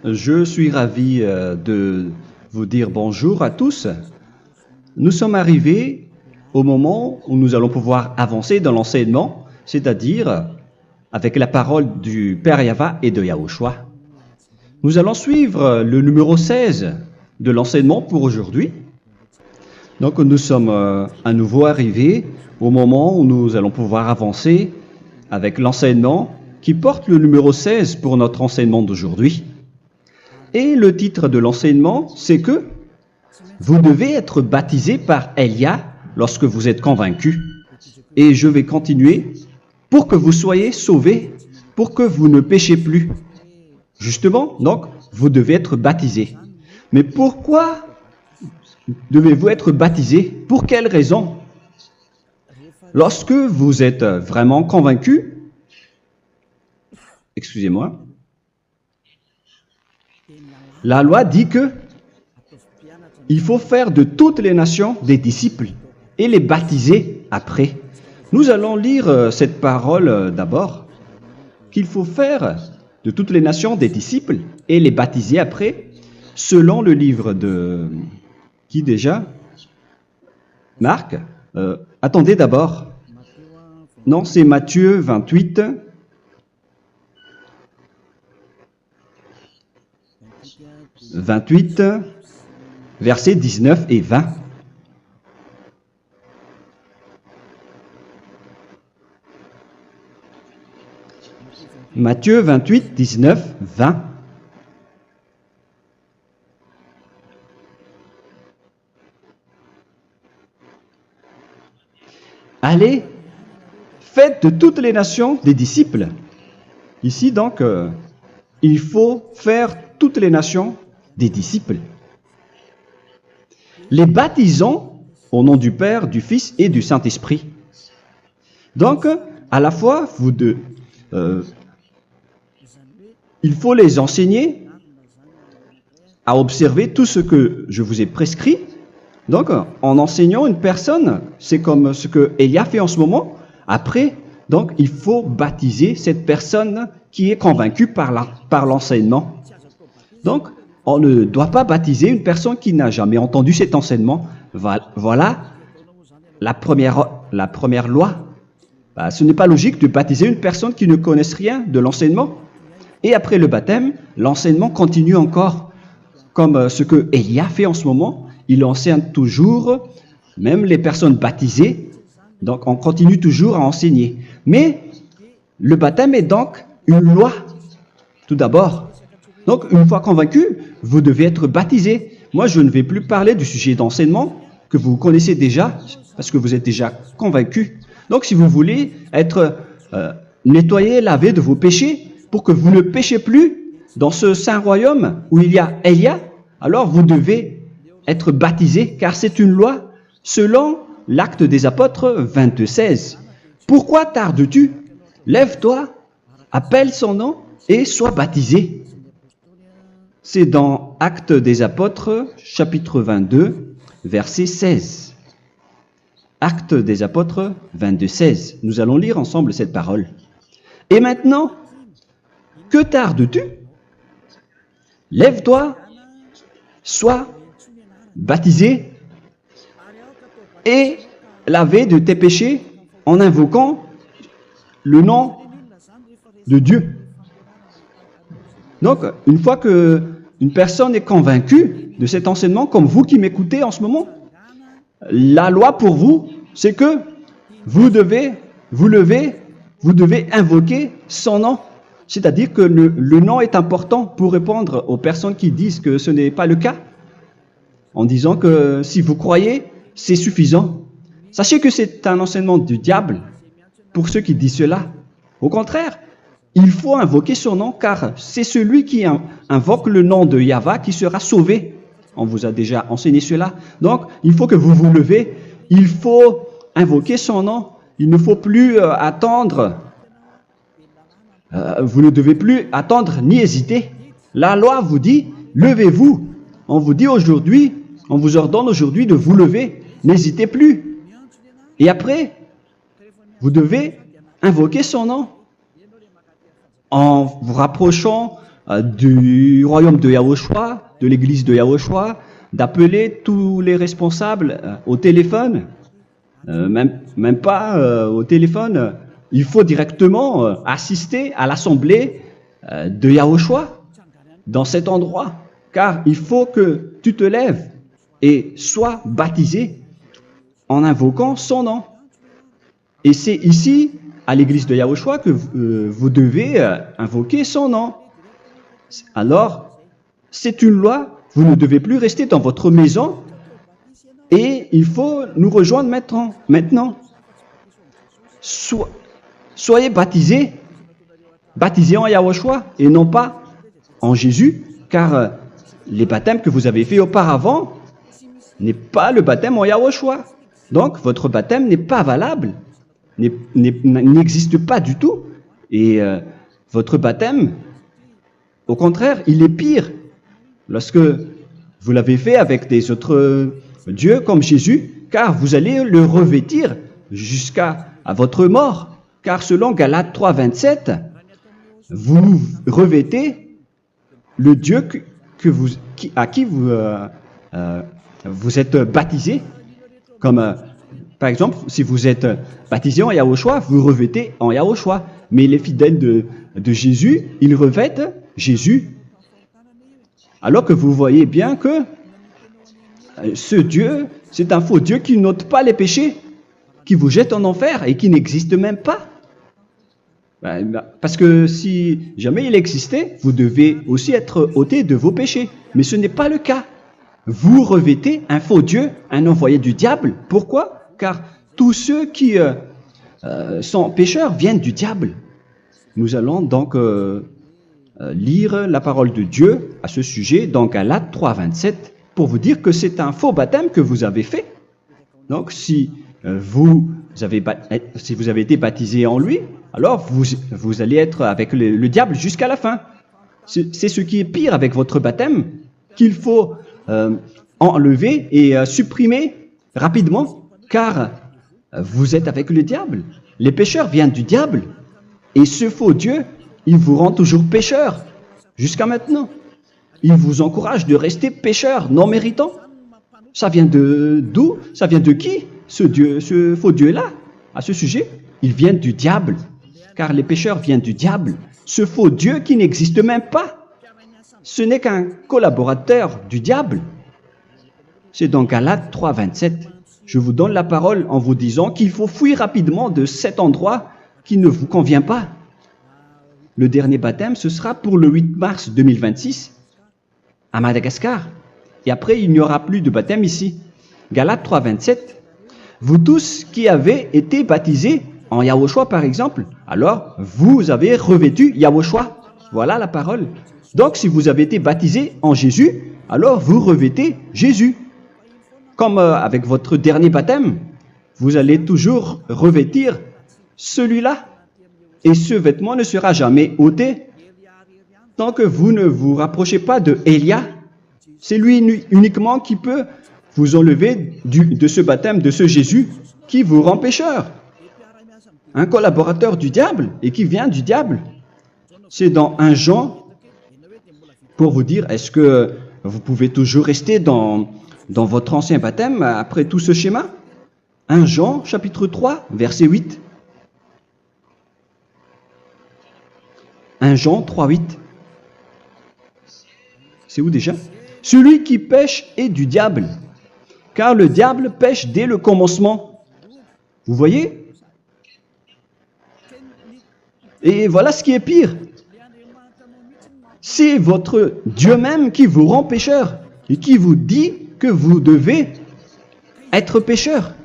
Je suis ravi de vous dire bonjour à tous. Nous sommes arrivés au moment où nous allons pouvoir avancer dans l'enseignement, c'est-à-dire avec la parole du Père Yava et de Yahushua. Nous allons suivre le numéro 16 de l'enseignement pour aujourd'hui. Donc nous sommes à nouveau arrivés au moment où nous allons pouvoir avancer avec l'enseignement qui porte le numéro 16 pour notre enseignement d'aujourd'hui. Et le titre de l'enseignement, c'est que vous devez être baptisé par Elia lorsque vous êtes convaincu. Et je vais continuer pour que vous soyez sauvés, pour que vous ne péchez plus. Justement, donc, vous devez être baptisé. Mais pourquoi devez-vous être baptisé? Pour quelle raison? Lorsque vous êtes vraiment convaincu, excusez-moi, la loi dit que il faut faire de toutes les nations des disciples et les baptiser après. Nous allons lire cette parole d'abord, qu'il faut faire de toutes les nations des disciples et les baptiser après, selon le livre de... Qui déjà? Marc. Attendez d'abord. Non, c'est Matthieu 28. Versets 19 et 20. Matthieu 28, 19, 20. Allez, faites de toutes les nations des disciples. Ici donc, il faut faire toutes les nations des disciples. Les baptisons au nom du Père, du Fils et du Saint-Esprit. Donc, à la fois, il faut les enseigner à observer tout ce que je vous ai prescrit. Donc, en enseignant une personne, c'est comme ce que Elia fait en ce moment. Après, donc, il faut baptiser cette personne qui est convaincue par l'enseignement. Donc, on ne doit pas baptiser une personne qui n'a jamais entendu cet enseignement. Voilà la première loi. Ce n'est pas logique de baptiser une personne qui ne connaisse rien de l'enseignement. Et après le baptême, l'enseignement continue encore, comme ce que Elia fait en ce moment. Il enseigne toujours, même les personnes baptisées. Donc, on continue toujours à enseigner. Mais le baptême est donc une loi, tout d'abord. Donc, une fois convaincu, vous devez être baptisé. Moi, je ne vais plus parler du sujet d'enseignement que vous connaissez déjà, parce que vous êtes déjà convaincu. Donc, si vous voulez être nettoyé, lavé de vos péchés, pour que vous ne péchez plus dans ce saint royaume où il y a Elia, alors vous devez être baptisé, car c'est une loi selon l'Acte des Apôtres 22:16. Pourquoi tardes-tu? Lève-toi, appelle son nom et sois baptisé. C'est dans Actes des Apôtres, chapitre 22, verset 16. Actes des Apôtres 22:16. Nous allons lire ensemble cette parole. Et maintenant, que tardes-tu? Lève-toi, sois baptisé et lavé de tes péchés en invoquant le nom de Dieu. Donc, une fois qu'une personne est convaincue de cet enseignement, comme vous qui m'écoutez en ce moment, la loi pour vous, c'est que vous devez invoquer son nom. C'est-à-dire que le nom est important pour répondre aux personnes qui disent que ce n'est pas le cas, en disant que si vous croyez, c'est suffisant. Sachez que c'est un enseignement du diable pour ceux qui disent cela. Au contraire, il faut invoquer son nom, car c'est celui qui invoque le nom de Yahva qui sera sauvé. On vous a déjà enseigné cela. Donc, il faut que vous vous levez, il faut invoquer son nom. Il ne faut plus attendre. Vous ne devez plus attendre ni hésiter. La loi vous dit, levez-vous. On vous dit aujourd'hui, on vous ordonne aujourd'hui de vous lever. N'hésitez plus. Et après, vous devez invoquer son nom en vous rapprochant du royaume de Yahushua, de l'église de Yahushua, d'appeler tous les responsables au téléphone, même pas au téléphone. Il faut directement assister à l'assemblée de Yahushua dans cet endroit, car il faut que tu te lèves et sois baptisé en invoquant son nom. Et c'est ici, à l'église de Yahushua, que vous devez invoquer son nom. Alors, c'est une loi, vous ne devez plus rester dans votre maison et il faut nous rejoindre maintenant. Soyez baptisés en Yahushua et non pas en Jésus, car les baptêmes que vous avez faits auparavant n'est pas le baptême en Yahushua. Donc, votre baptême n'est pas valable, n'existe pas du tout. Et votre baptême, au contraire, il est pire lorsque vous l'avez fait avec des autres dieux comme Jésus, car vous allez le revêtir jusqu'à votre mort. Car selon Galates 3, 27, vous revêtez le Dieu à qui vous êtes baptisé. Comme par exemple, si vous êtes baptisé en Yahushua, vous revêtez en Yahushua. Mais les fidèles de Jésus, ils revêtent Jésus. Alors que vous voyez bien que ce Dieu, c'est un faux Dieu qui n'ôte pas les péchés, qui vous jette en enfer et qui n'existe même pas. Parce que si jamais il existait, vous devez aussi être ôté de vos péchés. Mais ce n'est pas le cas. Vous revêtez un faux Dieu, un envoyé du diable. Pourquoi? Car tous ceux qui sont pécheurs viennent du diable. Nous allons donc lire la parole de Dieu à ce sujet dans Galates 3, 27 pour vous dire que c'est un faux baptême que vous avez fait. Donc si vous avez été baptisé en lui, alors vous allez être avec le diable jusqu'à la fin. C'est ce qui est pire avec votre baptême qu'il faut enlever et supprimer rapidement, car vous êtes avec le diable. Les pécheurs viennent du diable, et ce faux Dieu, il vous rend toujours pécheur, jusqu'à maintenant. Il vous encourage de rester pécheur, non méritant. Ça vient d'où? Ça vient de qui, ce faux Dieu-là? À ce sujet, il vient du diable, car les pécheurs viennent du diable. Ce faux Dieu qui n'existe même pas, ce n'est qu'un collaborateur du diable. C'est dans Galates 3, 27. Je vous donne la parole en vous disant qu'il faut fuir rapidement de cet endroit qui ne vous convient pas. Le dernier baptême, ce sera pour le 8 mars 2026 à Madagascar. Et après, il n'y aura plus de baptême ici. Galates 3, 27. Vous tous qui avez été baptisés en Yahushua, par exemple, alors vous avez revêtu Yahushua. Voilà la parole. Donc, si vous avez été baptisé en Jésus, alors vous revêtez Jésus. Comme avec votre dernier baptême, vous allez toujours revêtir celui-là. Et ce vêtement ne sera jamais ôté tant que vous ne vous rapprochez pas de Élia. C'est lui uniquement qui peut vous enlever de ce baptême, de ce Jésus qui vous rend pécheur. Un collaborateur du diable et qui vient du diable. C'est dans 1 Jean, pour vous dire, est-ce que vous pouvez toujours rester dans votre ancien baptême après tout ce schéma? 1 Jean, chapitre 3, verset 8. 1 Jean 3, 8. C'est où déjà? Celui qui pêche est du diable, car le diable pêche dès le commencement. Vous voyez? Et voilà ce qui est pire. C'est votre Dieu même qui vous rend pécheur et qui vous dit que vous devez être pécheur.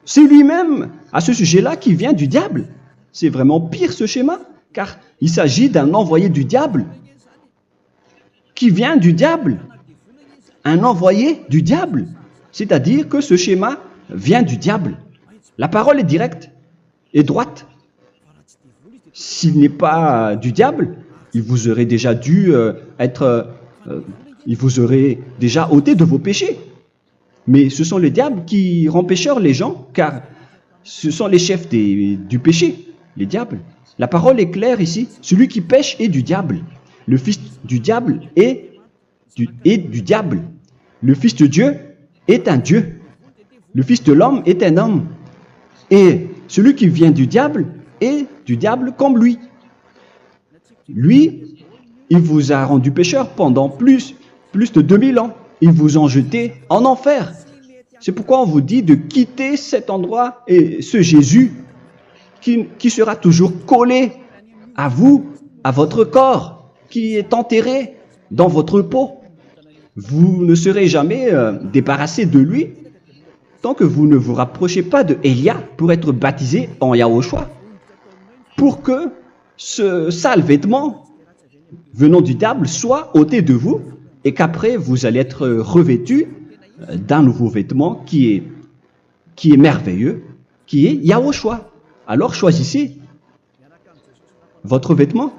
C'est lui-même, à ce sujet-là, qui vient du diable. C'est vraiment pire ce schéma, car il s'agit d'un envoyé du diable, qui vient du diable. Un envoyé du diable. C'est-à-dire que ce schéma vient du diable. La parole est directe et droite. S'il n'est pas du diable, il vous aurait déjà il vous aurait déjà ôté de vos péchés. Mais ce sont les diables qui rendent pécheurs les gens, car ce sont les chefs du péché, les diables. La parole est claire ici. Celui qui pêche est du diable. le fils du diable est du diable. Le fils de Dieu est un Dieu. Le fils de l'homme est un homme. Et celui qui vient du diable est du diable comme lui. Lui, il vous a rendu pécheur pendant plus de 2000 ans. Il vous a jeté en enfer. C'est pourquoi on vous dit de quitter cet endroit et ce Jésus qui sera toujours collé à vous, à votre corps, qui est enterré dans votre peau. Vous ne serez jamais débarrassé de lui tant que vous ne vous rapprochez pas de Élia pour être baptisé en Yahushua, pour que ce sale vêtement venant du diable soit ôté de vous et qu'après vous allez être revêtu d'un nouveau vêtement qui est merveilleux, qui est Yahushua. Alors choisissez votre vêtement.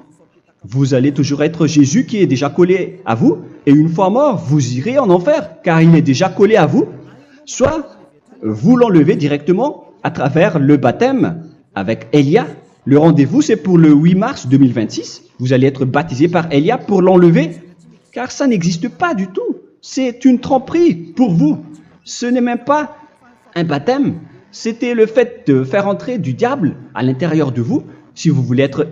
Vous allez toujours être Jésus qui est déjà collé à vous, et une fois mort, vous irez en enfer, car il est déjà collé à vous. Soit vous l'enlevez directement à travers le baptême avec Élia. Le rendez-vous, c'est pour le 8 mars 2026. Vous allez être baptisé par Élia pour l'enlever, car ça n'existe pas du tout. C'est une tromperie pour vous. Ce n'est même pas un baptême. C'était le fait de faire entrer du diable à l'intérieur de vous. Si vous voulez être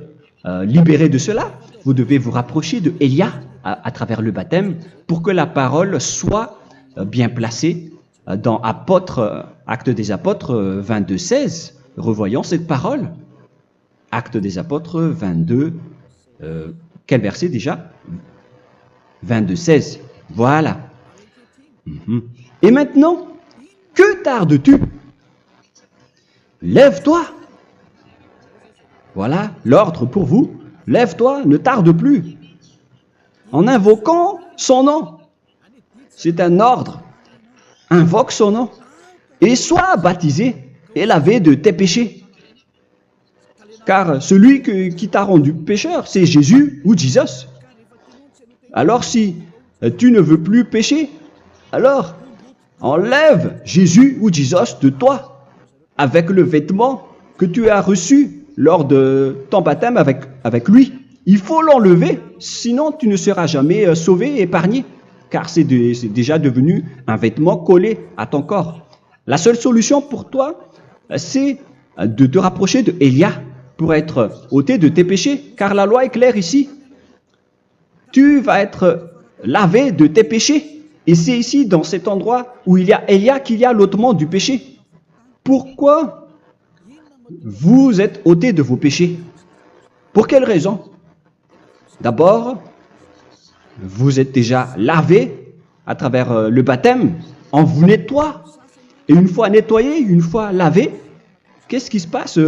libéré de cela, vous devez vous rapprocher de Élia à travers le baptême pour que la parole soit bien placée dans Actes des Apôtres 22, 16. Revoyons cette parole. Actes des Apôtres 22, quel verset déjà? 22, 16. Voilà. Et maintenant, que tardes-tu? Lève-toi. Voilà l'ordre pour vous. Lève-toi, ne tarde plus. En invoquant son nom. C'est un ordre. Invoque son nom. Et sois baptisé et lavé de tes péchés. Car celui qui t'a rendu pécheur, c'est Jésus ou Jesus. Alors si tu ne veux plus pécher, alors enlève Jésus ou Jesus de toi avec le vêtement que tu as reçu lors de ton baptême avec lui. Il faut l'enlever, sinon tu ne seras jamais sauvé, épargné, car c'est déjà devenu un vêtement collé à ton corps. La seule solution pour toi, c'est de te rapprocher de Élia pour être ôté de tes péchés, car la loi est claire ici. Tu vas être lavé de tes péchés, et c'est ici, dans cet endroit où il y a Élia, qu'il y a l'ôtement du péché. Pourquoi vous êtes ôté de vos péchés? Pour quelle raison? D'abord, vous êtes déjà lavé à travers le baptême, on vous nettoie. Et une fois nettoyé, une fois lavé, qu'est-ce qui se passe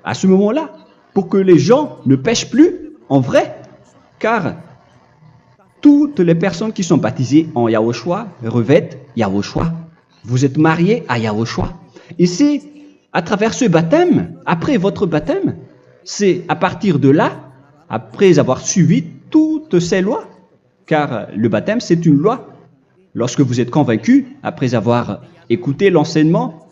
à ce moment-là? Pour que les gens ne pêchent plus en vrai, car toutes les personnes qui sont baptisées en Yahushua revêtent Yahushua. Vous êtes mariés à Yahushua. Et c'est à travers ce baptême, après votre baptême, c'est à partir de là, après avoir suivi toutes ces lois, car le baptême c'est une loi. Lorsque vous êtes convaincu, après avoir écouté l'enseignement,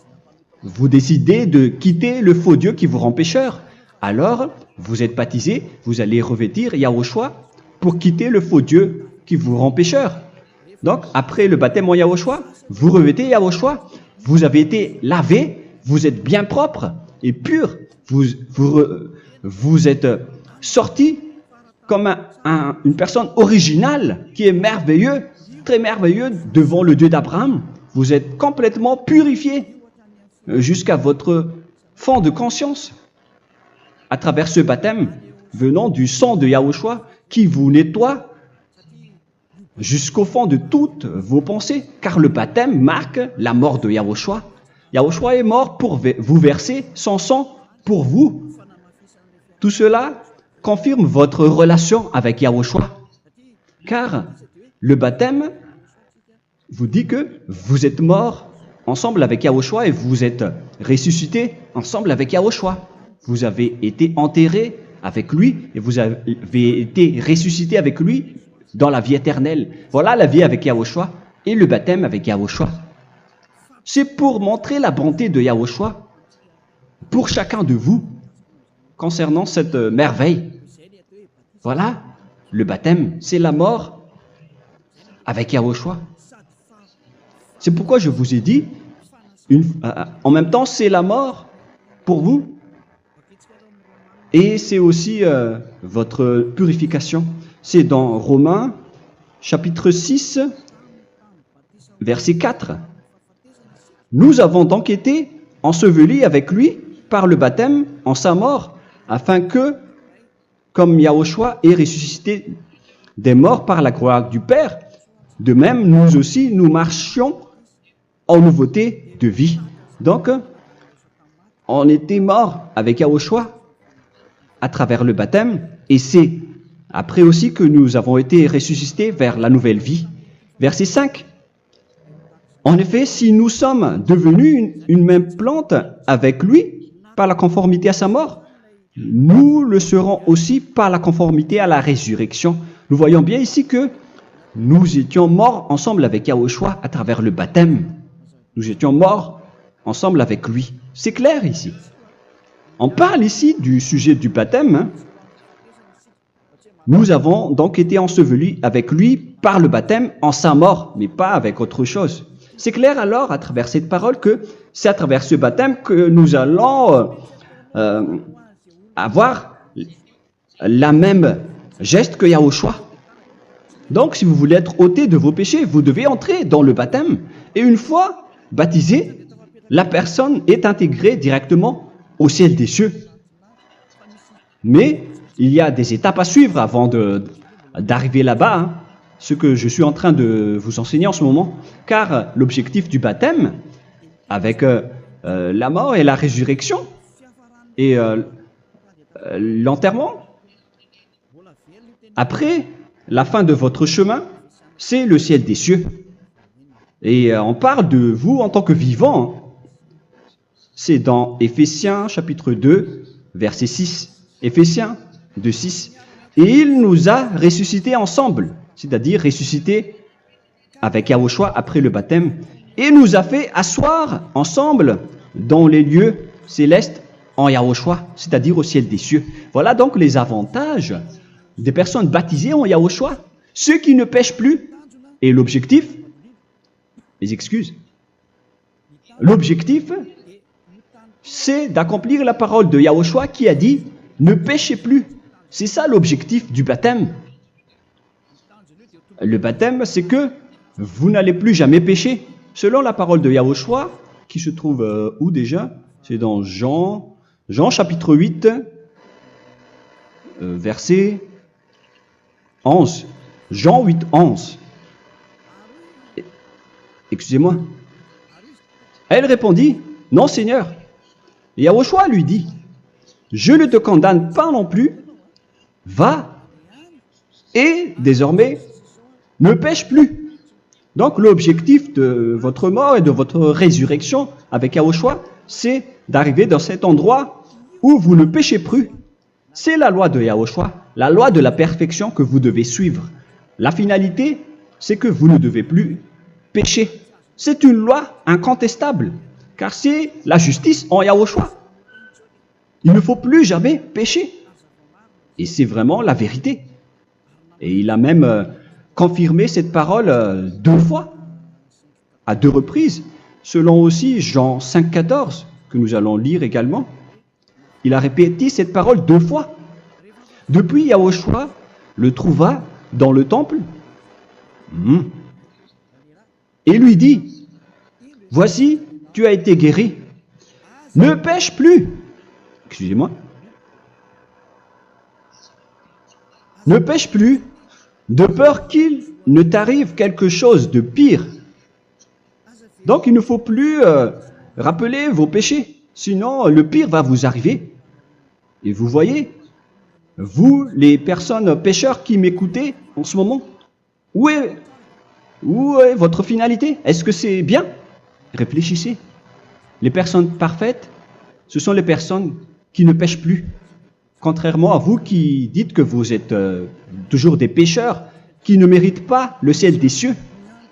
vous décidez de quitter le faux Dieu qui vous rend pécheur. Alors, vous êtes baptisé, vous allez revêtir Yahushua pour quitter le faux Dieu qui vous rend pécheur. Donc, après le baptême en Yahushua, vous revêtez Yahushua. Vous avez été lavé, vous êtes bien propre et pur. Vous êtes sorti comme une personne originale qui est merveilleux, très merveilleux devant le Dieu d'Abraham. Vous êtes complètement purifié jusqu'à votre fond de conscience à travers ce baptême venant du sang de Yahushua qui vous nettoie jusqu'au fond de toutes vos pensées, car le baptême marque la mort de Yahushua. Yahushua est mort pour vous verser son sang pour vous. Tout cela confirme votre relation avec Yahushua, car le baptême vous dit que vous êtes mort ensemble avec Yahushua et vous êtes ressuscité ensemble avec Yahushua. Vous avez été enterré avec lui et vous avez été ressuscité avec lui dans la vie éternelle. Voilà la vie avec Yahushua et le baptême avec Yahushua. C'est pour montrer la bonté de Yahushua pour chacun de vous concernant cette merveille. Voilà le baptême, c'est la mort avec Yahushua. C'est pourquoi je vous ai dit, en même temps, c'est la mort pour vous. Et c'est aussi votre purification. C'est dans Romains, chapitre 6, verset 4. Nous avons donc été ensevelis avec lui par le baptême en sa mort, afin que, comme Yahushua est ressuscité des morts par la gloire du Père, de même, nous aussi, nous marchions en nouveauté de vie. Donc, on était morts avec Yahushua à travers le baptême, et c'est après aussi que nous avons été ressuscités vers la nouvelle vie. Verset 5. En effet, si nous sommes devenus une même plante avec lui par la conformité à sa mort, nous le serons aussi par la conformité à la résurrection. Nous voyons bien ici que nous étions morts ensemble avec Yahushua à travers le baptême. Nous étions morts ensemble avec lui. C'est clair ici. On parle ici du sujet du baptême. Nous avons donc été ensevelis avec lui par le baptême en sa mort, mais pas avec autre chose. C'est clair alors à travers cette parole que c'est à travers ce baptême que nous allons avoir la même geste que Yahushua. Donc si vous voulez être ôté de vos péchés, vous devez entrer dans le baptême. Et une fois baptisé, la personne est intégrée directement au ciel des cieux. Mais il y a des étapes à suivre avant d'arriver là-bas, ce que je suis en train de vous enseigner en ce moment, car l'objectif du baptême, avec la mort et la résurrection, et l'enterrement, après la fin de votre chemin, c'est le ciel des cieux. Et on parle de vous en tant que vivant. C'est dans Éphésiens chapitre 2, verset 6. Éphésiens 2, 6. Et il nous a ressuscités ensemble, c'est-à-dire ressuscités avec Yahushua après le baptême, et nous a fait asseoir ensemble dans les lieux célestes en Yahushua, c'est-à-dire au ciel des cieux. Voilà donc les avantages des personnes baptisées en Yahushua, ceux qui ne pêchent plus. Et l'objectif, les excuses, l'objectif, c'est d'accomplir la parole de Yahushua qui a dit « Ne péchez plus ». C'est ça l'objectif du baptême. Le baptême, c'est que vous n'allez plus jamais pécher. Selon la parole de Yahushua, qui se trouve où déjà? C'est dans Jean chapitre 8, verset 11. Jean 8, 11. Excusez-moi. Elle répondit, « Non, Seigneur. » Et Yahushua lui dit, « Je ne te condamne pas non plus. Va et désormais ne pêche plus. » Donc l'objectif de votre mort et de votre résurrection avec Yahushua, c'est d'arriver dans cet endroit où vous ne péchez plus. C'est la loi de Yahushua, la loi de la perfection que vous devez suivre. La finalité, c'est que vous ne devez plus pécher. C'est une loi incontestable, car c'est la justice en Yahushua. Il ne faut plus jamais pécher. Et c'est vraiment la vérité. Et il a même confirmé cette parole 2 fois, à 2 reprises, selon aussi Jean 5, 14, que nous allons lire également. Il a répété cette parole 2 fois. Depuis, Yahushua le trouva dans le temple et lui dit, « Voici, tu as été guéri. Ne pêche plus. » Excusez-moi. Ne pêche plus, de peur qu'il ne t'arrive quelque chose de pire. Donc, il ne faut plus rappeler vos péchés, sinon le pire va vous arriver. Et vous voyez, vous, les personnes pécheurs qui m'écoutez en ce moment, où est votre finalité? Est-ce que c'est bien? Réfléchissez. Les personnes parfaites, ce sont les personnes qui ne pêchent plus. Contrairement à vous qui dites que vous êtes toujours des pécheurs, qui ne méritent pas le ciel des cieux.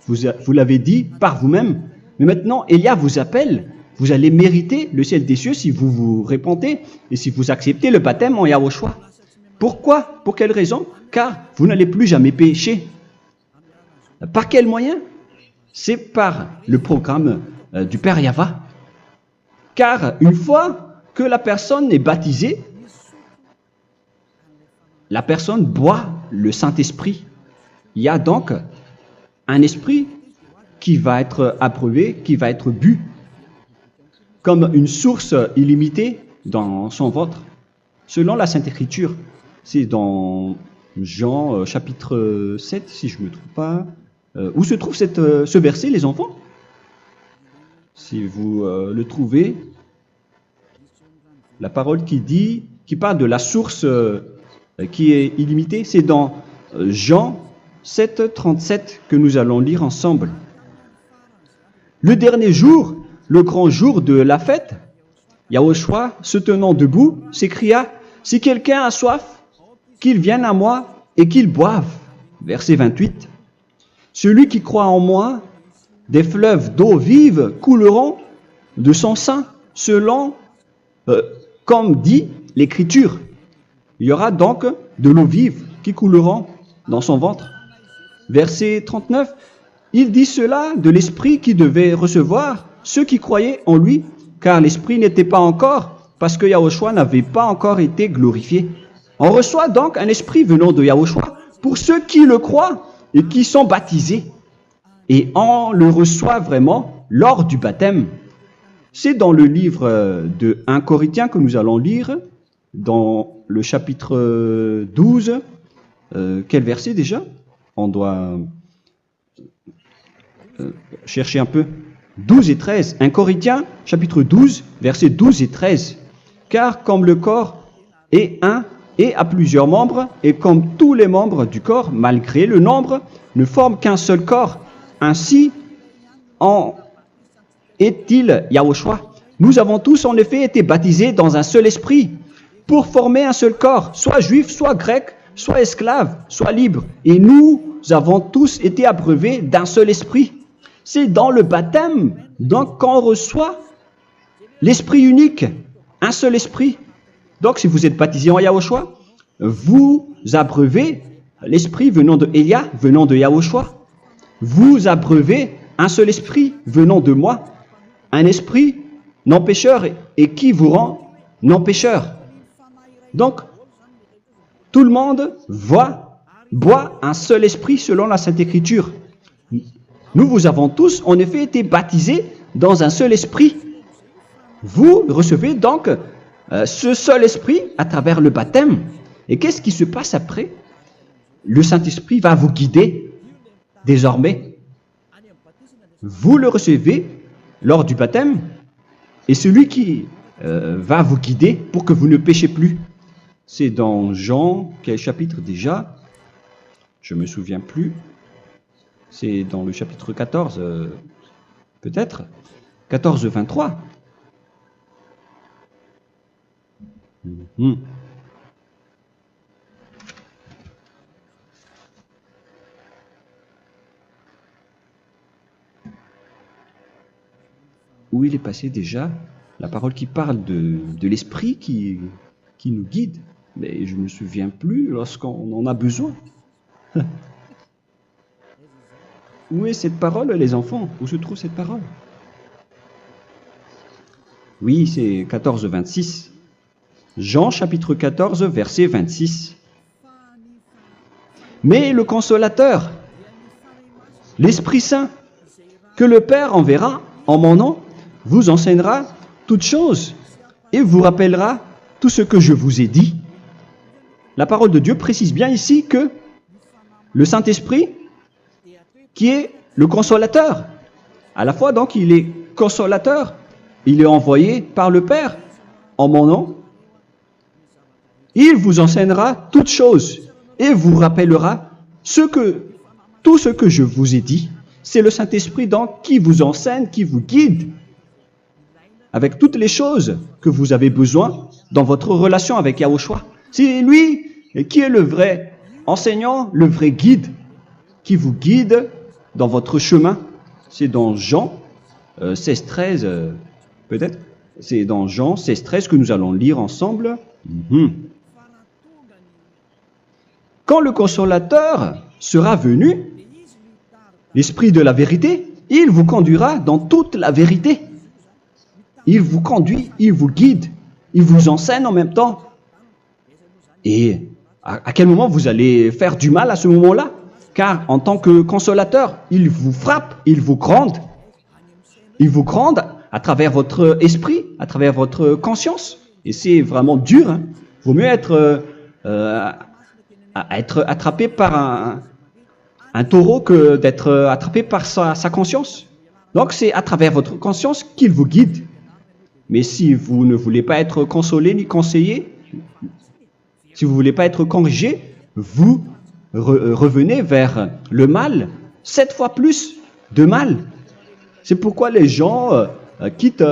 Vous l'avez dit par vous-même. Mais maintenant, Élia vous appelle. Vous allez mériter le ciel des cieux si vous vous repentez et si vous acceptez le baptême en Yahushua. Pourquoi? Pour quelle raison? car vous n'allez plus jamais pécher. Par quel moyen? C'est par le programme du Père Yahva. Car une fois que la personne est baptisée, la personne boit le Saint-Esprit. Il y a donc un esprit qui va être approuvé, qui va être bu, comme une source illimitée dans son ventre, selon la Sainte Écriture. C'est dans Jean chapitre 7, si je ne me trompe pas. Où se trouve ce verset, les enfants? Si vous le trouvez, la parole qui parle de la source qui est illimitée, c'est dans Jean 7, 37 que nous allons lire ensemble. Le dernier jour, le grand jour de la fête, Yahushua, se tenant debout, s'écria, « Si quelqu'un a soif, qu'il vienne à moi et qu'il boive. » Verset 28. « Celui qui croit en moi, des fleuves d'eau vive couleront de son sein, selon, comme dit l'Écriture. » Il y aura donc de l'eau vive qui couleront dans son ventre. Verset 39. Il dit cela de l'Esprit qui devait recevoir ceux qui croyaient en lui, car l'Esprit n'était pas encore, parce que Yahushua n'avait pas encore été glorifié. On reçoit donc un Esprit venant de Yahushua pour ceux qui le croient et qui sont baptisés. Et on le reçoit vraiment lors du baptême. C'est dans le livre de 1 Corinthiens que nous allons lire, dans le chapitre 12. Quel verset déjà? On doit chercher un peu. 12 et 13. 1 Corinthiens, chapitre 12, versets 12 et 13. Car comme le corps est un et a plusieurs membres, et comme tous les membres du corps, malgré le nombre, ne forment qu'un seul corps, ainsi en est-il Yahushua. Nous avons tous en effet été baptisés dans un seul esprit, pour former un seul corps, soit juif, soit grec, soit esclave, soit libre. Et nous avons tous été abreuvés d'un seul esprit. C'est dans le baptême, donc, qu'on reçoit l'esprit unique, un seul esprit. Donc, si vous êtes baptisé en Yahushua, vous abreuvez l'esprit venant de Elia, venant de Yahushua. Vous abreuvez un seul esprit venant de moi, un esprit non pécheur et qui vous rend non pécheur. Donc, tout le monde boit un seul esprit selon la Sainte Écriture. Nous avons tous en effet été baptisés dans un seul esprit. Vous recevez donc ce seul esprit à travers le baptême. Et qu'est-ce qui se passe après? Le Saint-Esprit va vous guider désormais. Vous le recevez lors du baptême et celui qui va vous guider pour que vous ne péchez plus. C'est dans Jean, quel chapitre déjà? Je ne me souviens plus. C'est dans le chapitre 14, peut-être. 14, 23. Où il est passé déjà? La parole qui parle de l'esprit qui nous guide. Mais je ne me souviens plus lorsqu'on en a besoin. Où est cette parole, les enfants? Où se trouve cette parole? Oui, c'est 14, 26. Jean chapitre 14, verset 26. Mais le consolateur, l'Esprit Saint, que le Père enverra en mon nom, vous enseignera toutes choses et vous rappellera tout ce que je vous ai dit. La parole de Dieu précise bien ici que le Saint-Esprit, qui est le consolateur, à la fois donc il est consolateur, il est envoyé par le Père en mon nom, il vous enseignera toutes choses et vous rappellera tout ce que je vous ai dit. C'est le Saint-Esprit donc qui vous enseigne, qui vous guide avec toutes les choses que vous avez besoin dans votre relation avec Yahushua. C'est lui qui est le vrai enseignant, le vrai guide, qui vous guide dans votre chemin. C'est dans Jean 16, 13, peut-être. C'est dans Jean 16, 13 que nous allons lire ensemble. Quand le consolateur sera venu, l'Esprit de la vérité, il vous conduira dans toute la vérité. Il vous conduit, il vous guide, il vous enseigne en même temps. Et à quel moment vous allez faire du mal à ce moment-là? Car en tant que consolateur, il vous frappe, il vous gronde. Il vous gronde à travers votre esprit, à travers votre conscience. Et c'est vraiment dur. Hein. Il vaut mieux être attrapé par un taureau que d'être attrapé par sa conscience. Donc c'est à travers votre conscience qu'il vous guide. Mais si vous ne voulez pas être consolé ni conseillé, si vous ne voulez pas être corrigé, vous revenez vers le mal, 7 fois plus de mal. C'est pourquoi les gens quittent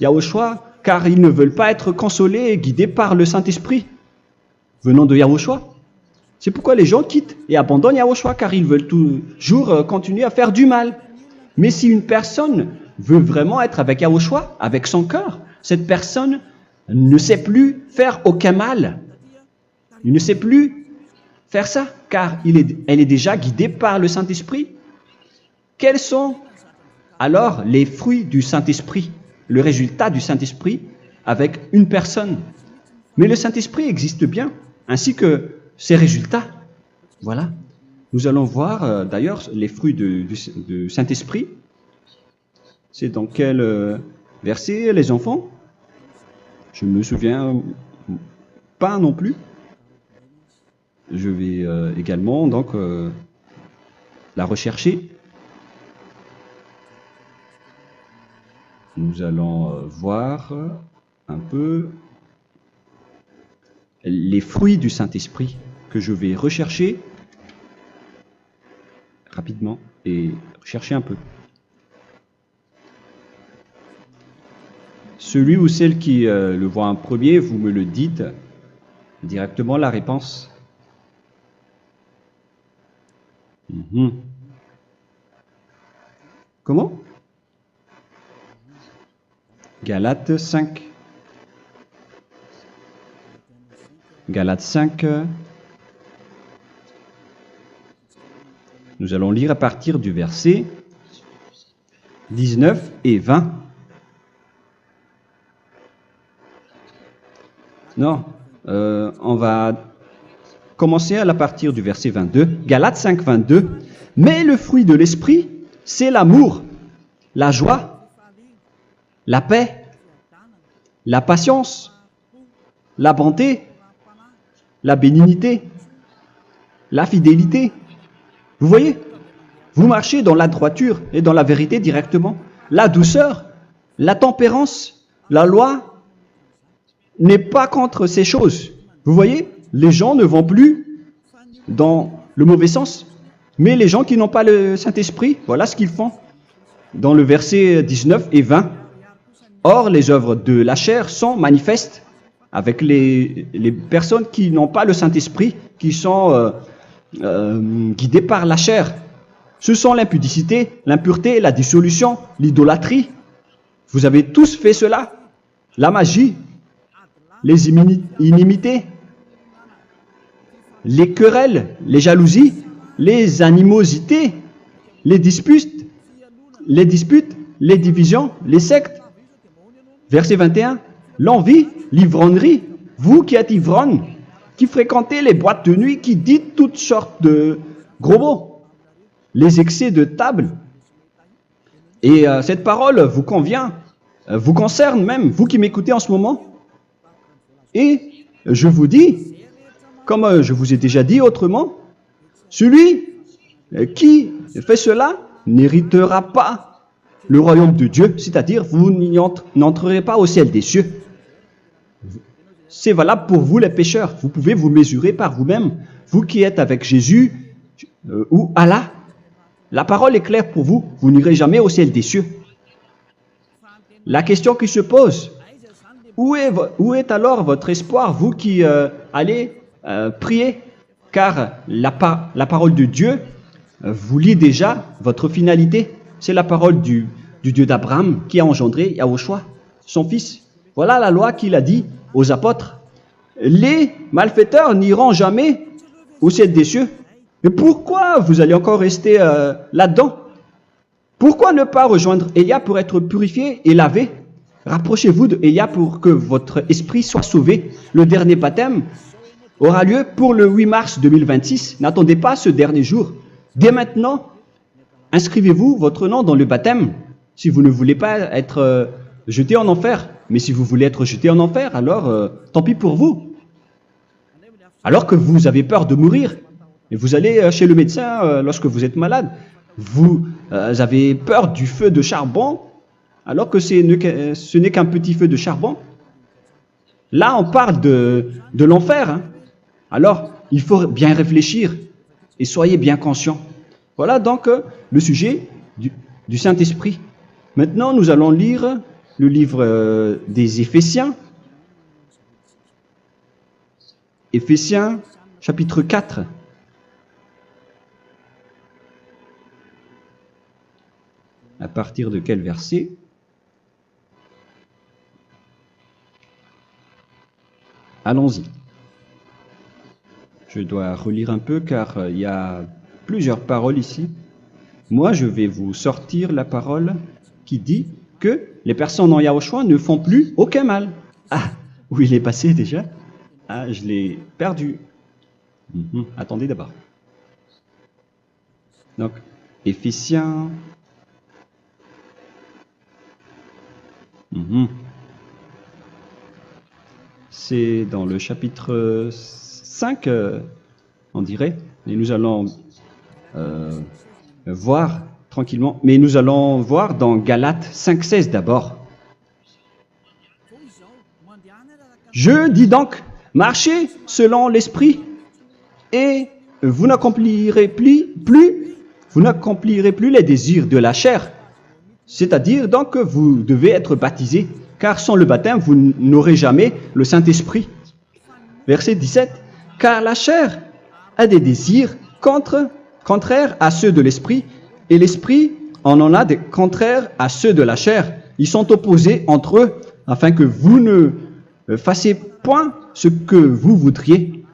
Yahushua, car ils ne veulent pas être consolés et guidés par le Saint-Esprit venant de Yahushua. C'est pourquoi les gens quittent et abandonnent Yahushua, car ils veulent toujours continuer à faire du mal. Mais si une personne veut vraiment être avec Yahushua, avec son cœur, cette personne ne sait plus faire aucun mal. Il ne sait plus faire ça, car elle est déjà guidée par le Saint-Esprit. Quels sont alors les fruits du Saint-Esprit, le résultat du Saint-Esprit avec une personne? Mais le Saint-Esprit existe bien, ainsi que ses résultats. Voilà. Nous allons voir d'ailleurs les fruits du Saint-Esprit. C'est dans quel verset, les enfants? Je ne me souviens pas non plus. Je vais également donc la rechercher. Nous allons voir un peu les fruits du Saint-Esprit que je vais rechercher rapidement et rechercher un peu. Celui ou celle qui le voit en premier, vous me le dites directement la réponse. Comment? Galates 5. Galates 5. Nous allons lire à partir du verset 19 et 20. Non, on va commencer à partir du verset 22. Galates 5, 22. Mais le fruit de l'esprit, c'est l'amour, la joie, la paix, la patience, la bonté, la bénignité, la fidélité. Vous voyez, vous marchez dans la droiture et dans la vérité directement. La douceur, la tempérance, la loi n'est pas contre ces choses. Vous voyez, les gens ne vont plus dans le mauvais sens. Mais les gens qui n'ont pas le Saint-Esprit, voilà ce qu'ils font. Dans le verset 19 et 20. Or, les œuvres de la chair sont manifestes avec les personnes qui n'ont pas le Saint-Esprit, qui sont guidées par la chair. Ce sont l'impudicité, l'impureté, la dissolution, l'idolâtrie. Vous avez tous fait cela. La magie, les inimités, les querelles, les jalousies, les animosités, les disputes, les divisions, les sectes. Verset 21, l'envie, l'ivrognerie, vous qui êtes ivrognes, qui fréquentez les boîtes de nuit, qui dites toutes sortes de gros mots, les excès de table. Et cette parole vous convient, vous concerne même, vous qui m'écoutez en ce moment. Et je vous dis, comme je vous ai déjà dit autrement, celui qui fait cela n'héritera pas le royaume de Dieu, c'est-à-dire vous n'entrerez pas au ciel des cieux. C'est valable pour vous les pécheurs. Vous pouvez vous mesurer par vous-même, vous qui êtes avec Jésus ou Allah. La parole est claire pour vous, vous n'irez jamais au ciel des cieux. La question qui se pose, où est alors votre espoir, vous qui allez prier? Car la parole de Dieu vous lit déjà votre finalité. C'est la parole du Dieu d'Abraham qui a engendré Yahushua, son fils. Voilà la loi qu'il a dit aux apôtres. Les malfaiteurs n'iront jamais au ciel des cieux. Mais pourquoi vous allez encore rester là-dedans? Pourquoi ne pas rejoindre Élia pour être purifié et lavé? Rapprochez-vous d'Élia pour que votre esprit soit sauvé. Le dernier baptême aura lieu pour le 8 mars 2026. N'attendez pas ce dernier jour. Dès maintenant, inscrivez-vous votre nom dans le baptême si vous ne voulez pas être jeté en enfer. Mais si vous voulez être jeté en enfer, alors tant pis pour vous. Alors que vous avez peur de mourir, et vous allez chez le médecin lorsque vous êtes malade, vous avez peur du feu de charbon, alors que ce n'est qu'un petit feu de charbon. Là, on parle de l'enfer. Hein. Alors, il faut bien réfléchir et soyez bien conscients. Voilà donc le sujet du Saint-Esprit. Maintenant, nous allons lire le livre des Éphésiens. Éphésiens, chapitre 4. À partir de quel verset? Allons-y. Je dois relire un peu car il y a plusieurs paroles ici. Moi, je vais vous sortir la parole qui dit que les personnes en Yahushua ne font plus aucun mal. Ah, où il est passé déjà? Ah, je l'ai perdu. Attendez d'abord. Donc, Éphésiens. C'est dans le chapitre 5, on dirait. Et nous allons voir tranquillement. Mais nous allons voir dans Galates 5,16 d'abord. Je dis donc, marchez selon l'esprit et vous n'accomplirez plus les désirs de la chair. C'est-à-dire donc que vous devez être baptisé, car sans le baptême, vous n'aurez jamais le Saint-Esprit. Verset 17. Car la chair a des désirs contraires à ceux de l'esprit, et l'esprit en a des contraires à ceux de la chair. Ils sont opposés entre eux, afin que vous ne fassiez point ce que vous voudriez.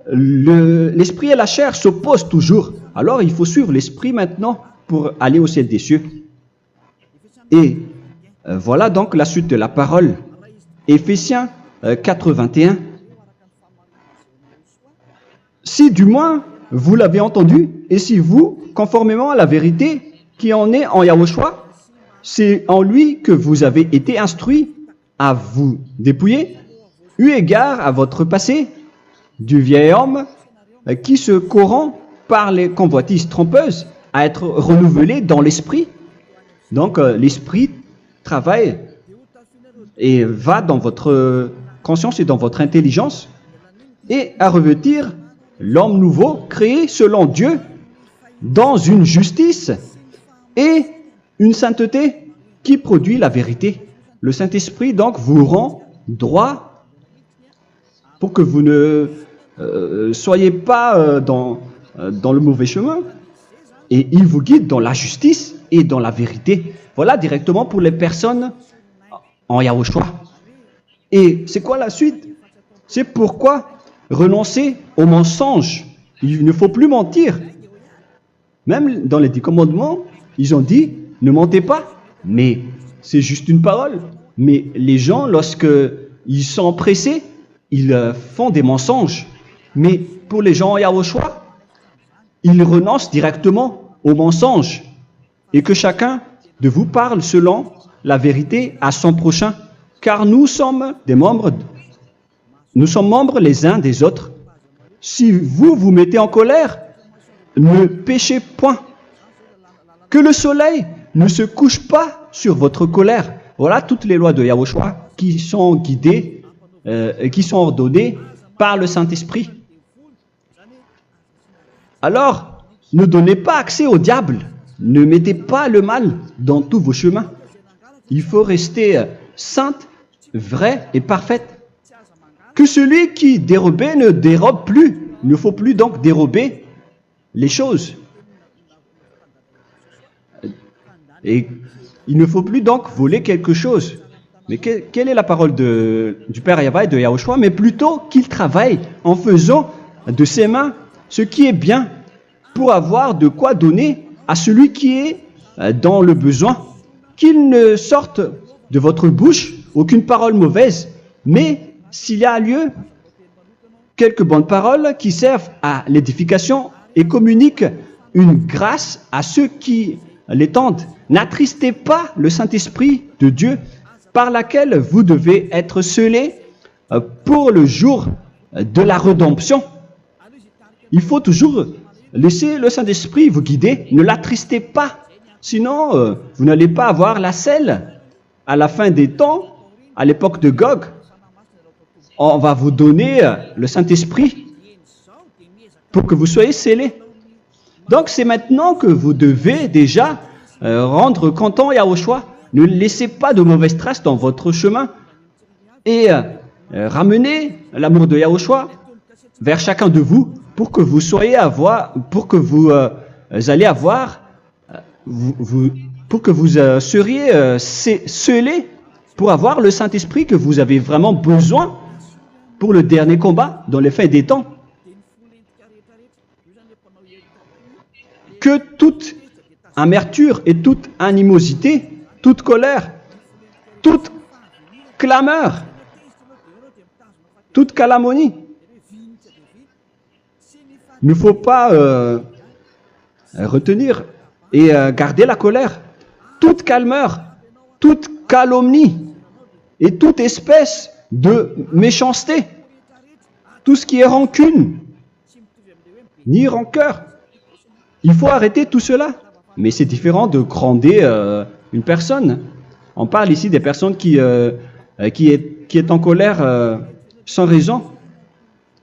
L'esprit et la chair s'opposent toujours. Alors il faut suivre l'esprit maintenant pour aller au ciel des cieux. Et voilà donc la suite de la parole. Éphésiens 4:21. Si du moins vous l'avez entendu, et si vous, conformément à la vérité qui en est en Yahushua, c'est en lui que vous avez été instruits à vous dépouiller, eu égard à votre passé, du vieil homme qui se corrompt par les convoitises trompeuses, à être renouvelé dans l'esprit. Donc l'esprit travaille et va dans votre conscience et dans votre intelligence et à revêtir l'homme nouveau créé selon Dieu dans une justice et une sainteté qui produit la vérité. Le Saint-Esprit donc vous rend droit pour que vous ne soyez pas dans le mauvais chemin et il vous guide dans la justice et dans la vérité. Voilà directement pour les personnes en Yahushua. Et c'est quoi la suite? C'est pourquoi renoncer au mensonge. Il ne faut plus mentir. Même dans les 10 commandements, ils ont dit ne mentez pas. Mais c'est juste une parole. Mais les gens, lorsqu'ils sont pressés, ils font des mensonges. Mais pour les gens en Yahushua, ils renoncent directement au mensonge. Et que chacun de vous parle selon la vérité à son prochain, car nous sommes membres les uns des autres. Si vous vous mettez en colère, ne péchez point. Que le soleil ne se couche pas sur votre colère. Voilà toutes les lois de Yahushua qui sont guidées, qui sont ordonnées par le Saint-Esprit. Alors, ne donnez pas accès au diable. Ne mettez pas le mal dans tous vos chemins. Il faut rester sainte, vraie et parfaite. Que celui qui dérobait ne dérobe plus. Il ne faut plus donc dérober les choses. Et il ne faut plus donc voler quelque chose. Mais quelle est la parole du Père Yahweh et de Yahushua? Mais plutôt qu'il travaille en faisant de ses mains ce qui est bien pour avoir de quoi donner à celui qui est dans le besoin. Qu'il ne sorte de votre bouche aucune parole mauvaise, mais s'il y a lieu, quelques bonnes paroles qui servent à l'édification et communiquent une grâce à ceux qui l'étendent. N'attristez pas le Saint-Esprit de Dieu par laquelle vous devez être scellés pour le jour de la rédemption. Il faut toujours laisser le Saint-Esprit vous guider, ne l'attristez pas, sinon vous n'allez pas avoir la selle. À la fin des temps, à l'époque de Gog, on va vous donner le Saint-Esprit pour que vous soyez scellés. Donc c'est maintenant que vous devez déjà rendre content Yahushua. Ne laissez pas de mauvaises traces dans votre chemin et ramenez l'amour de Yahushua vers chacun de vous pour que vous soyez seriez scellés pour avoir le Saint-Esprit que vous avez vraiment besoin pour le dernier combat dans les fins des temps. Que toute amertume et toute animosité, toute colère, toute clameur, toute calomnie, il ne faut pas retenir et garder la colère. Toute calmeur, toute calomnie et toute espèce de méchanceté, tout ce qui est rancune, ni rancœur. Il faut arrêter tout cela. Mais c'est différent de gronder une personne. On parle ici des personnes qui est en colère sans raison.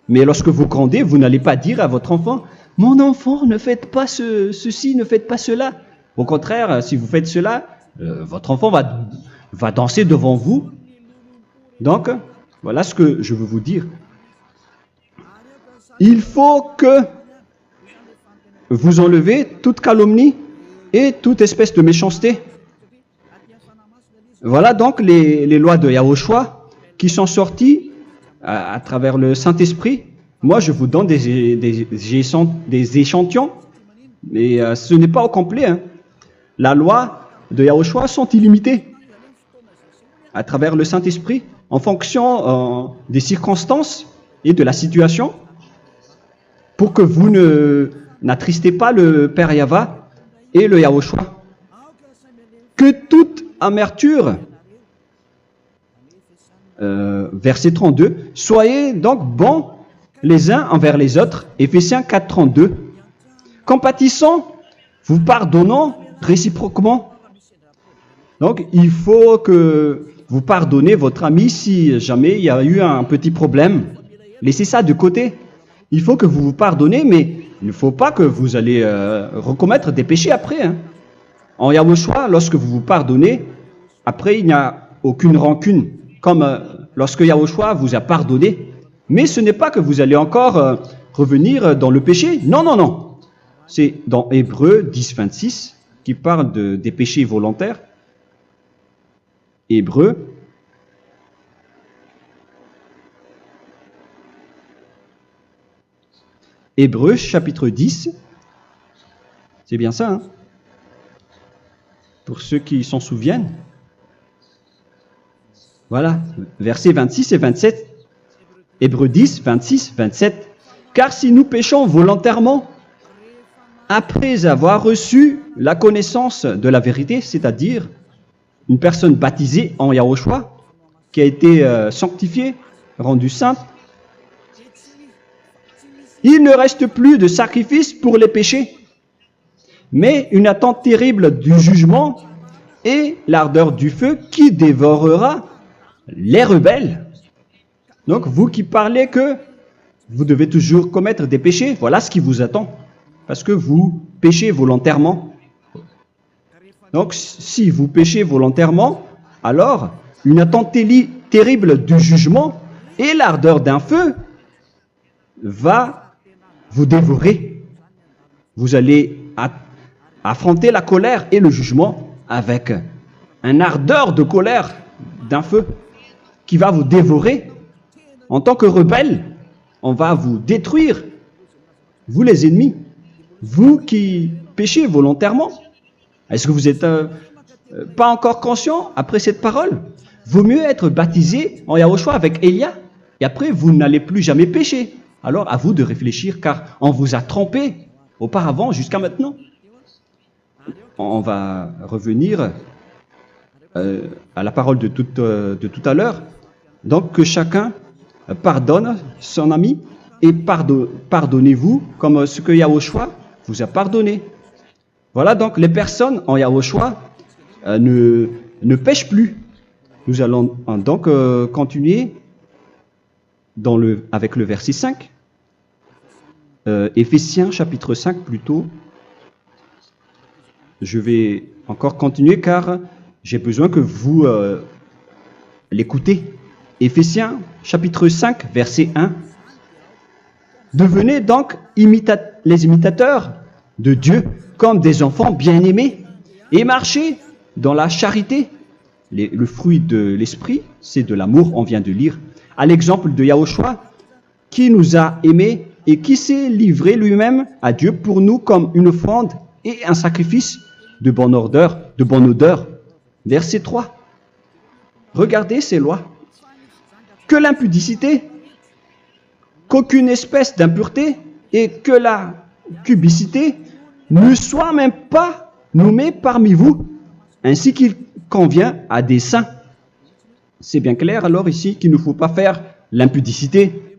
Mais lorsque vous grondez, vous n'allez pas dire à votre enfant « Mon enfant, ne faites pas ceci, ne faites pas cela ». Au contraire, si vous faites cela, votre enfant va danser devant vous. Donc, voilà ce que je veux vous dire. Il faut que vous enlevez toute calomnie et toute espèce de méchanceté. Voilà donc les lois de Yahushua qui sont sorties à travers le Saint-Esprit. Moi, je vous donne des échantillons, mais ce n'est pas au complet. Hein. La loi de Yahushua sont illimitées à travers le Saint-Esprit en fonction des circonstances et de la situation pour que vous n'attristez pas le Père Yahva et le Yahushua. Que toute amertume, verset 32, soyez donc bons les uns envers les autres, Éphésiens 4, 32, compatissant, vous pardonnant réciproquement. Donc, il faut que vous pardonnez votre ami si jamais il y a eu un petit problème. Laissez ça de côté. Il faut que vous vous pardonnez, mais il ne faut pas que vous allez recommettre des péchés après. Hein. En Yahushua, lorsque vous vous pardonnez, après il n'y a aucune rancune, comme lorsque Yahushua vous a pardonné. Mais ce n'est pas que vous allez encore revenir dans le péché. Non, non, non. C'est dans Hébreux 10, 26 qui parle des péchés volontaires. Hébreux. Hébreux chapitre 10. C'est bien ça, hein? Pour ceux qui s'en souviennent. Voilà, versets 26 et 27. Hébreux 10, 26, 27. Car si nous péchons volontairement, après avoir reçu la connaissance de la vérité, c'est-à-dire une personne baptisée en Yahushua, qui a été sanctifiée, rendue sainte, il ne reste plus de sacrifice pour les péchés, mais une attente terrible du jugement et l'ardeur du feu qui dévorera les rebelles. Donc, vous qui parlez que vous devez toujours commettre des péchés, voilà ce qui vous attend, parce que vous péchez volontairement. Donc, si vous péchez volontairement, alors une attente terrible du jugement et l'ardeur d'un feu va vous dévorer. Vous allez affronter la colère et le jugement avec un ardeur de colère d'un feu qui va vous dévorer en tant que rebelle. on va vous détruire, vous les ennemis, vous qui péchez volontairement. Est-ce que vous n'êtes pas encore conscient après cette parole? Vaut mieux être baptisé en Yahushua avec Elia, et après vous n'allez plus jamais pécher. Alors à vous de réfléchir, car on vous a trompé auparavant jusqu'à maintenant. On va revenir à la parole de tout à l'heure. Donc que chacun pardonne son ami et pardonnez-vous comme ce que Yahushua vous a pardonné. Voilà donc les personnes en Yahushua ne pêchent plus. Nous allons donc continuer avec le verset 5. Éphésiens chapitre 5 plutôt. Je vais encore continuer car j'ai besoin que vous l'écoutez. Éphésiens chapitre 5 verset 1. Devenez donc les imitateurs de Dieu comme des enfants bien-aimés et marchez dans la charité. Le fruit de l'esprit, c'est de l'amour, on vient de lire, à l'exemple de Yahushua qui nous a aimés et qui s'est livré lui-même à Dieu pour nous comme une offrande et un sacrifice de bonne odeur. Verset 3. Regardez ces lois. Que l'impudicité, qu'aucune espèce d'impureté et que la cubicité ne soit même pas nommée parmi vous, ainsi qu'il convient à des saints. C'est bien clair alors ici qu'il ne faut pas faire l'impudicité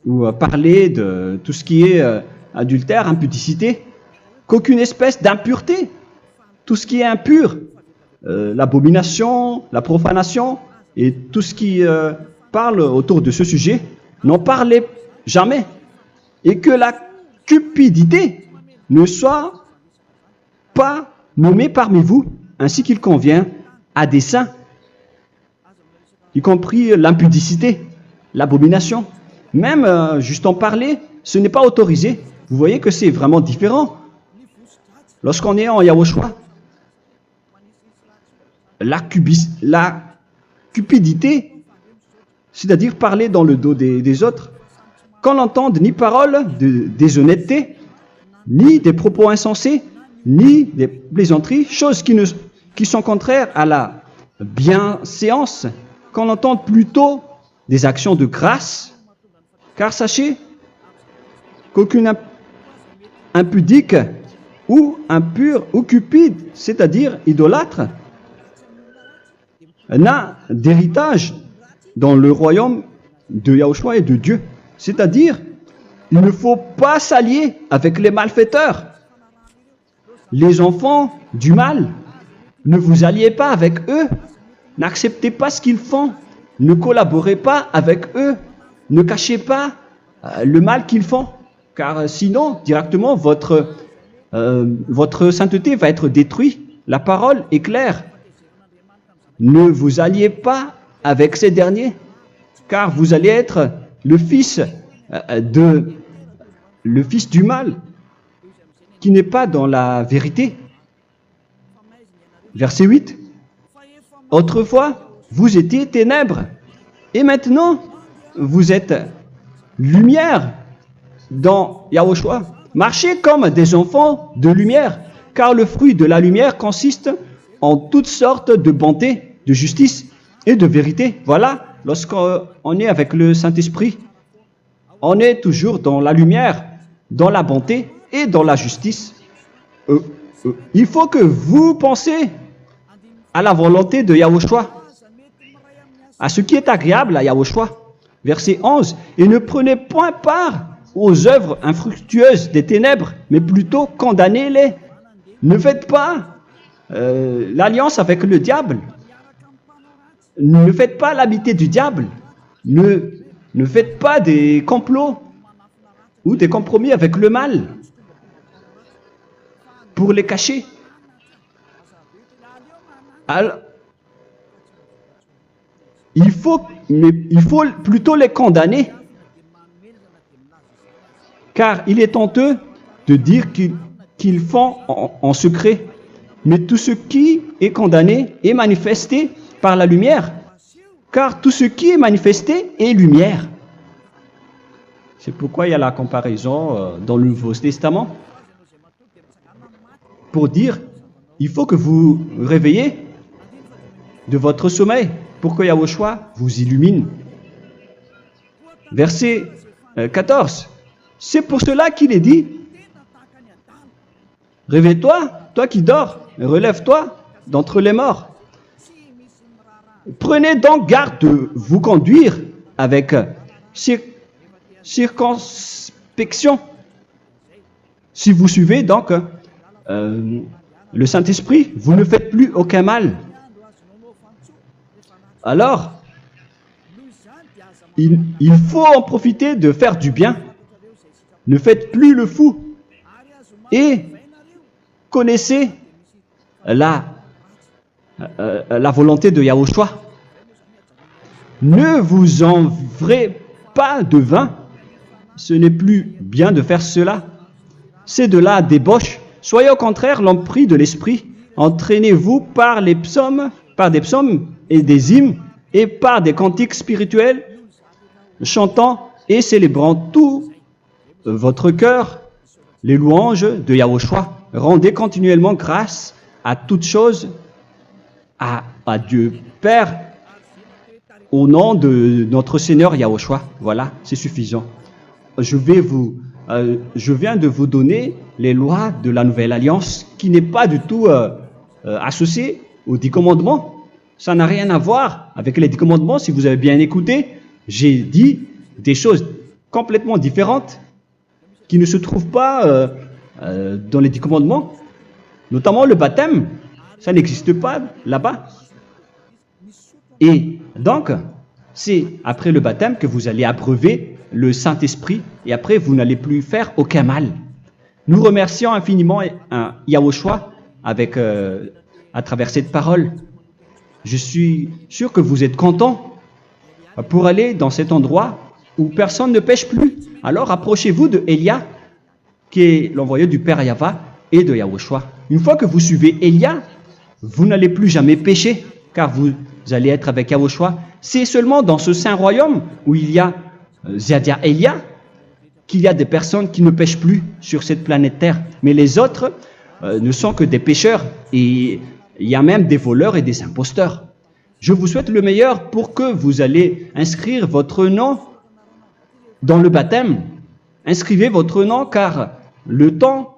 ou parler de tout ce qui est adultère, impudicité, qu'aucune espèce d'impureté, tout ce qui est impur, l'abomination, la profanation et tout ce qui parle autour de ce sujet, n'en parlez jamais. Et que la cupidité ne soit pas nommée parmi vous, ainsi qu'il convient à des saints, y compris l'impudicité, l'abomination. Même juste en parler, ce n'est pas autorisé. Vous voyez que c'est vraiment différent. Lorsqu'on est en Yahushua, la cupidité, c'est-à-dire parler dans le dos des autres, qu'on n'entende ni parole de déshonnêteté, ni des propos insensés, ni des plaisanteries, choses qui sont contraires à la bienséance, qu'on entende plutôt des actions de grâce, car sachez qu'aucune impudique ou impure ou cupide, c'est-à-dire idolâtre, n'a d'héritage dans le royaume de Yahushua et de Dieu. C'est-à-dire, il ne faut pas s'allier avec les malfaiteurs. Les enfants du mal, ne vous alliez pas avec eux. N'acceptez pas ce qu'ils font. Ne collaborez pas avec eux. Ne cachez pas le mal qu'ils font. Car sinon, directement, votre sainteté va être détruite. La parole est claire. Ne vous alliez pas avec ces derniers, car vous allez être le fils du mal, qui n'est pas dans la vérité. Verset 8. Autrefois, vous étiez ténèbres, et maintenant, vous êtes lumière dans Yahushua. Marchez comme des enfants de lumière, car le fruit de la lumière consiste en toutes sortes de bonté, de justice et de vérité. Voilà, lorsqu'on est avec le Saint-Esprit, on est toujours dans la lumière, dans la bonté et dans la justice. Il faut que vous pensiez à la volonté de Yahushua, à ce qui est agréable à Yahushua. Verset 11. Et ne prenez point part aux œuvres infructueuses des ténèbres, mais plutôt condamnez-les. Ne faites pas l'alliance avec le diable. Ne faites pas l'amitié du diable. Ne faites pas des complots ou des compromis avec le mal pour les cacher. Alors, il faut plutôt les condamner, car il est honteux de dire qu'ils font en secret. Mais tout ce qui est condamné est manifesté par la lumière, car tout ce qui est manifesté est lumière. C'est pourquoi il y a la comparaison dans le Nouveau Testament pour dire il faut que vous réveillez de votre sommeil pour que Yahushua vous illumine. Verset 14. C'est pour cela qu'il est dit réveille-toi, toi qui dors, relève-toi d'entre les morts. Prenez donc garde de vous conduire avec circonspection. Si vous suivez donc le Saint-Esprit, vous ne faites plus aucun mal. Alors, il faut en profiter de faire du bien. Ne faites plus le fou. Et connaissez la volonté de Yahushua. Ne vous envrez pas de vin. Ce n'est plus bien de faire cela. C'est de la débauche. Soyez au contraire l'empris de l'esprit. Entraînez-vous par des psaumes et des hymnes et par des cantiques spirituels, chantant et célébrant tout votre cœur les louanges de Yahushua. Rendez continuellement grâce à toutes choses à Dieu Père au nom de notre Seigneur Yahushua. Voilà, c'est suffisant. Je viens de vous donner les lois de la Nouvelle Alliance qui n'est pas du tout associée aux 10 commandements. Ça n'a rien à voir avec les 10 commandements. Si vous avez bien écouté, j'ai dit des choses complètement différentes qui ne se trouvent pas dans les 10 commandements. Notamment le baptême, ça n'existe pas là-bas. Et donc, c'est après le baptême que vous allez abreuver le Saint-Esprit et après vous n'allez plus faire aucun mal. Nous remercions infiniment Yahushua à travers cette parole. Je suis sûr que vous êtes contents pour aller dans cet endroit où personne ne pêche plus. Alors approchez-vous de Élia, qui est l'envoyé du Père Yahva et de Yahushua. Une fois que vous suivez Élia, vous n'allez plus jamais pécher, car vous allez être avec Yahushua. C'est seulement dans ce saint royaume où il y a Ziadia Elia qu'il y a des personnes qui ne pêchent plus sur cette planète Terre. Mais les autres ne sont que des pécheurs et il y a même des voleurs et des imposteurs. Je vous souhaite le meilleur pour que vous allez inscrire votre nom dans le baptême. Inscrivez votre nom car le temps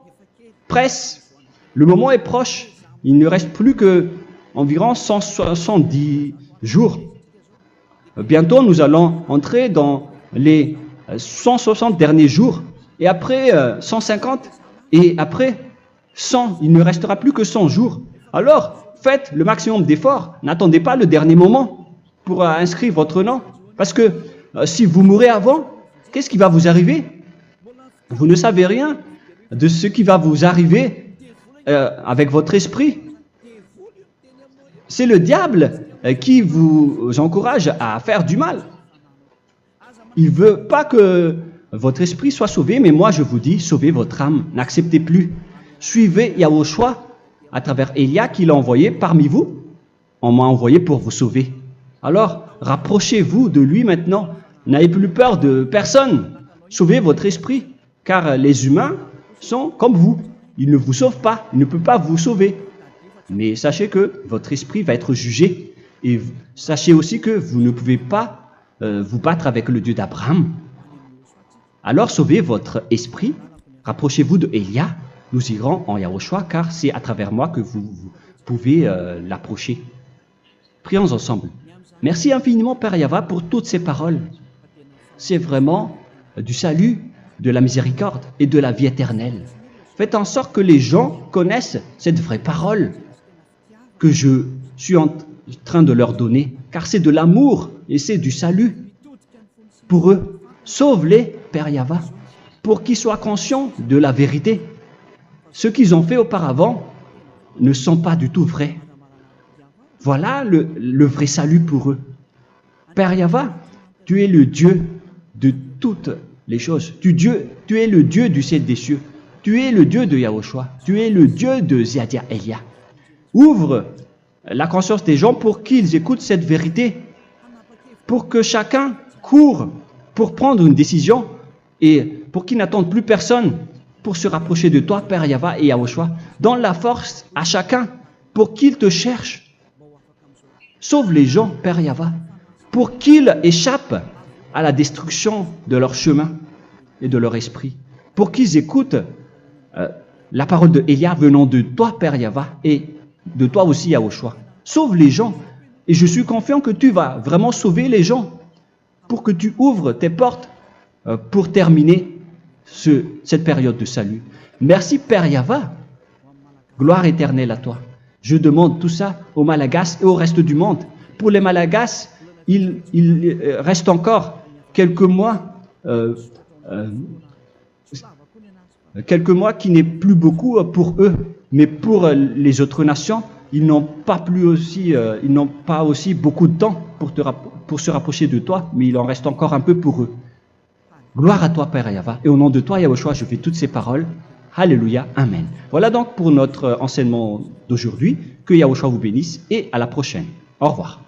presse, le moment est proche. Il ne reste plus que environ 170 jours. Bientôt, nous allons entrer dans les 160 derniers jours, et après 150, et après 100, il ne restera plus que 100 jours. Alors, faites le maximum d'efforts, n'attendez pas le dernier moment pour inscrire votre nom, parce que si vous mourrez avant, qu'est-ce qui va vous arriver? Vous ne savez rien de ce qui va vous arriver avec votre esprit. C'est le diable qui vous encourage à faire du mal. Il ne veut pas que votre esprit soit sauvé, mais moi je vous dis, sauvez votre âme, n'acceptez plus. Suivez Yahushua à travers Élia qu'il a envoyé parmi vous. On m'a envoyé pour vous sauver. Alors, rapprochez-vous de lui maintenant. N'ayez plus peur de personne. Sauvez votre esprit, car les humains sont comme vous. Ils ne vous sauvent pas, ils ne peuvent pas vous sauver. Mais sachez que votre esprit va être jugé. Et sachez aussi que vous ne pouvez pas vous battre avec le Dieu d'Abraham. Alors sauvez votre esprit, rapprochez-vous de Élia, nous irons en Yahushua, car c'est à travers moi que vous pouvez l'approcher. Prions ensemble. Merci infiniment Père Yahva pour toutes ces paroles. C'est vraiment du salut, de la miséricorde et de la vie éternelle. Faites en sorte que les gens connaissent cette vraie parole que je suis en train de leur donner, car c'est de l'amour et c'est du salut pour eux. Sauve-les, Père Yahva, pour qu'ils soient conscients de la vérité. Ce qu'ils ont fait auparavant ne sont pas du tout vrais. Voilà le vrai salut pour eux. Père Yahva, tu es le Dieu de toutes les choses. Tu es le Dieu du ciel des cieux. Tu es le Dieu de Yahushua. Tu es le Dieu de Ziadia Elia. Ouvre la conscience des gens pour qu'ils écoutent cette vérité, pour que chacun court pour prendre une décision et pour qu'ils n'attendent plus personne pour se rapprocher de toi, Père Yahweh et Yahushua. Donne la force à chacun pour qu'ils te cherchent. Sauve les gens, Père Yahweh, pour qu'ils échappent à la destruction de leur chemin et de leur esprit, pour qu'ils écoutent la parole de Elia venant de toi, Père Yahweh, et de toi aussi, Yahushua. Sauve les gens, et je suis confiant que tu vas vraiment sauver les gens, pour que tu ouvres tes portes pour terminer cette période de salut. Merci, Père Yahweh. Gloire éternelle à toi. Je demande tout ça aux Malagasy et au reste du monde. Pour les Malagasy, il reste encore quelques mois qui n'est plus beaucoup pour eux, mais pour les autres nations, ils n'ont pas aussi beaucoup de temps pour se rapprocher de toi, mais il en reste encore un peu pour eux. Gloire à toi, Père Yahweh, et au nom de toi, Yahushua, je fais toutes ces paroles. Alléluia, Amen. Voilà donc pour notre enseignement d'aujourd'hui. Que Yahushua vous bénisse et à la prochaine. Au revoir.